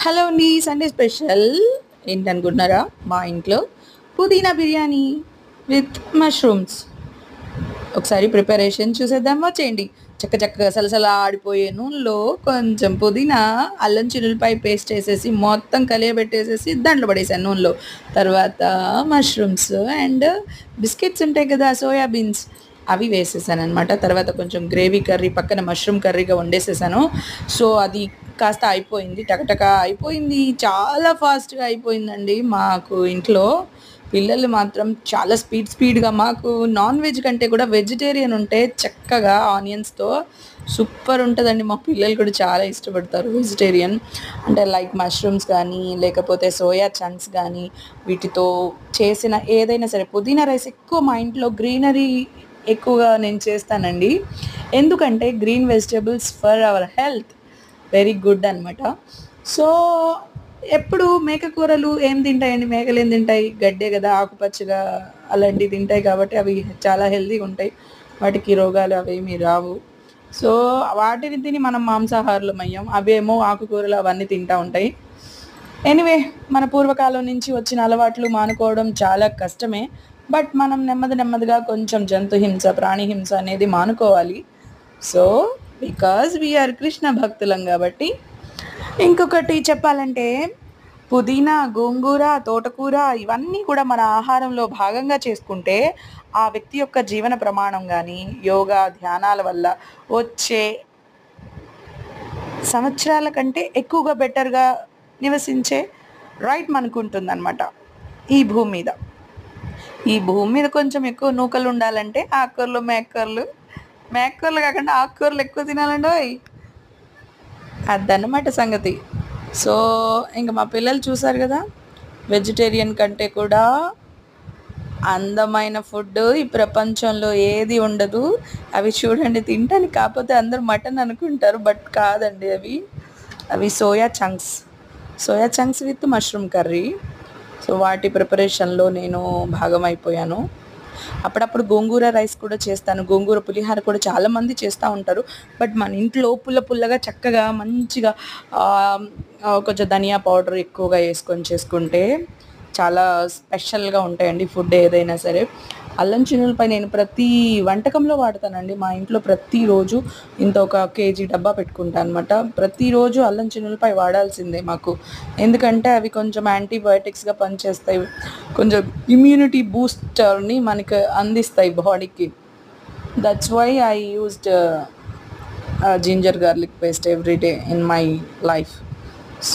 Hello అండి. Sunday special ఏంటనుకుంటున్నారా? మా ఇంట్లో పుదీనా బిర్యానీ విత్ మష్రూమ్స్. ఒకసారి ప్రిపరేషన్ చూసేద్దాం, వచ్చేయండి. చక్కగా సలసలా ఆడిపోయే నూనెలో కొంచెం పుదీనా, అల్లం చిన్నులపై పేస్ట్ వేసేసి మొత్తం కలియబెట్టేసేసి దాంట్లో పడేసాను నూనెలో. తర్వాత మష్రూమ్స్ అండ్ బిస్కెట్స్ ఉంటాయి కదా, సోయా బీన్స్, అవి వేసేసాను అనమాట. తర్వాత కొంచెం గ్రేవీ కర్రీ పక్కన మష్రూమ్ కర్రీగా వండేసేసాను. సో అది కాస్త అయిపోయింది, టకటక అయిపోయింది, చాలా ఫాస్ట్గా అయిపోయిందండి. మాకు ఇంట్లో పిల్లలు మాత్రం చాలా స్పీడ్గా, మాకు నాన్ వెజ్ కంటే కూడా వెజిటేరియన్ ఉంటే చక్కగా ఆనియన్స్తో సూపర్ ఉంటుందండి. మా పిల్లలు కూడా చాలా ఇష్టపడతారు వెజిటేరియన్ అంటే, లైక్ మష్రూమ్స్ కానీ లేకపోతే సోయా చంక్స్ కానీ, వీటితో చేసిన ఏదైనా సరే. పుదీనా రైస్ ఎక్కువ మా ఇంట్లో గ్రీనరీ ఎక్కువగా నేను చేస్తానండి, ఎందుకంటే green vegetables for our health very good అనమాట. సో ఎప్పుడు మేక కూరలు ఏం తింటాయండి? మేకలు ఏం తింటాయి? గడ్డే కదా, ఆకుపచ్చగా అలాంటివి తింటాయి కాబట్టి అవి చాలా హెల్తీగా ఉంటాయి, వాటికి రోగాలు అవేమీ రావు. సో వాటిని తిని మనం మాంసాహారులం అయ్యాం, అవేమో ఆకుకూరలు అవన్నీ తింటూ ఉంటాయి. ఎనీవే, మన పూర్వకాలం నుంచి వచ్చిన అలవాట్లు మానుకోవడం చాలా కష్టమే. బట్ మనం నెమ్మదిగా కొంచెం జంతుహింస, ప్రాణిహింస అనేది మానుకోవాలి. సో బికాజ్ వీఆర్ కృష్ణ భక్తులం కాబట్టి. ఇంకొకటి చెప్పాలంటే, పుదీనా, గోంగూర, తోటకూర ఇవన్నీ కూడా మన ఆహారంలో భాగంగా చేసుకుంటే ఆ వ్యక్తి యొక్క జీవన ప్రమాణం కానీ, యోగా ధ్యానాల వల్ల వచ్చే సంవత్సరాల కంటే ఎక్కువగా బెటర్గా నివసించే రైట్ మనకుంటుందన్నమాట ఈ భూమి మీద. ఈ భూమి మీద కొంచెం ఎక్కువ నూకలు ఉండాలంటే ఆకుకూరలు, మేకూరలు కాకుండా ఆకుకూరలు ఎక్కువ తినాలండి. అదన్నమాట సంగతి. సో ఇంకా మా పిల్లలు చూసారు కదా, వెజిటేరియన్ కంటే కూడా అందమైన ఫుడ్ ఈ ప్రపంచంలో ఏది ఉండదు. అవి చూడండి తింటాను, కాకపోతే అందరూ మటన్ అనుకుంటారు, బట్ కాదండి. అవి soya chunks with mushroom curry. So వాటి ప్రిపరేషన్లో నేను భాగమైపోయాను. అప్పుడప్పుడు గోంగూర రైస్ కూడా చేస్తాను, గోంగూర పులిహార కూడా చాలామంది చేస్తూ ఉంటారు. బట్ మన ఇంట్లో పుల్లగా చక్కగా మంచిగా కొంచెం ధనియా పౌడర్ ఎక్కువగా వేసుకొని చేసుకుంటే చాలా స్పెషల్గా ఉంటాయండి ఫుడ్ ఏదైనా సరే. అల్లం చిన్నులపై నేను ప్రతి వంటకంలో వాడతానండి. మా ఇంట్లో ప్రతిరోజు ఇంత ఒక కేజీ డబ్బా పెట్టుకుంటాను అనమాట. ప్రతిరోజు అల్లం చిన్నులపై వాడాల్సిందే మాకు, ఎందుకంటే అవి కొంచెం యాంటీబయాటిక్స్గా పనిచేస్తాయి, కొంచెం ఇమ్యూనిటీ బూస్టర్ని మనకు అందిస్తాయి బాడీకి. That's why I used ginger garlic paste every day in my life.